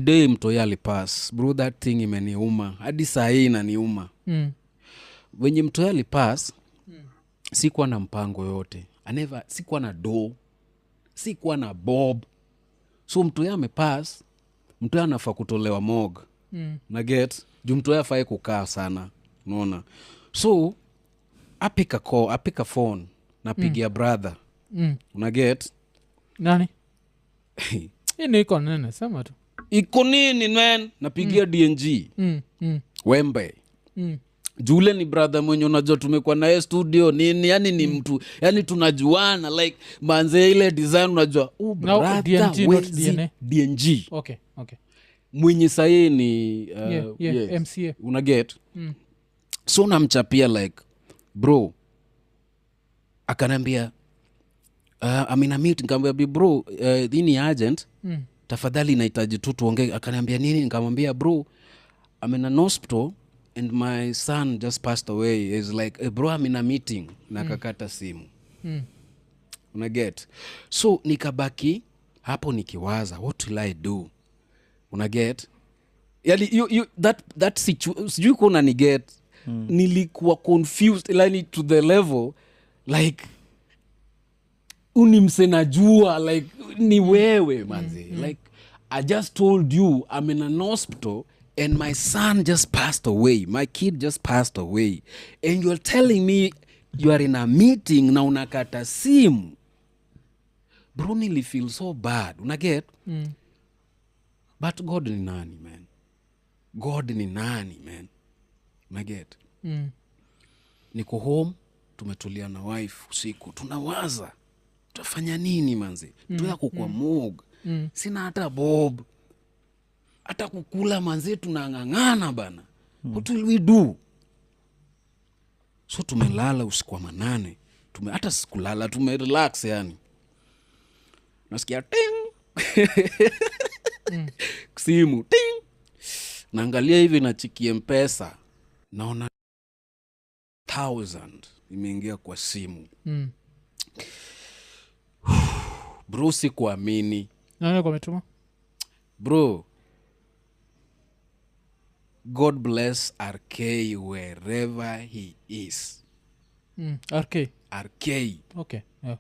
day mtoi alipass bro, that thing imeniuma hadi saa hii inaniuma. Wenye mtoi alipass sikuwa na mpango yote, sikuwa na do, sikuwa na bob. So mtoi amepass, mtoi anafaa kutolewa mog na get juu mtoi afai kukaa sana, unaona. So apika phone napigia brother, una get nani ini iko nene sema tu iko nini man, napigia DNG Wembe. Jule ni brother mwenye unajua tumekuwa naye studio nini, yani ni mtu, yani tunajuana like manze ile design unajua brother DNG, not DNA. DNG okay mwenye sahi ni yes. MCA una get so namchapia like bro, akanambia amina meet, nikamwambia bro ini agent tafadhali nahitaji tu tuongee. Akaniambia nini? Nikamwambia bro, I'm in an hospital and my son just passed away. Is like hey, bro I'm in a meeting na kakata simu. Una get? So nikabaki hapo nikiwaza what will I do? Una get? Yani you that situation sijui kuna ni get. Nilikuwa confused like to the level like unimsenajua like ni wewe manzi. Like I just told you I'm in an hospital and my son just passed away, my kid just passed away, and you're telling me you are in a meeting na unakata simu. Bro, nili feel so bad, unaget? But God ni nani man, God ni nani man, unaget? Niko home, tumetulia na wife usiku, tunawaza tutafanya nini manzi. Tuyako kwa mog, sina hata bob, hata kukula manzi, tunang'ang'ana bana. What will we do? So tumelala usiku wa manane, hata sikulala, tumerelax yani. Nasikia ting simu ting, naangalia hivi na chiki M-Pesa, naona 1000 imeingia kwa simu. Bro, sikuamini. nani kwa metuma Bro, God bless RK wherever he is. RK okay yeah.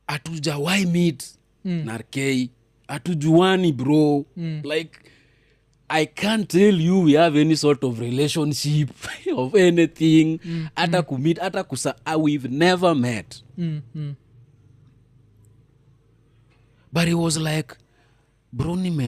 Atujawai meet na RK, atujuani bro. Like I can't tell you we have any sort of relationship of anything. Ata kumit, ata we've never met. But it was like bro,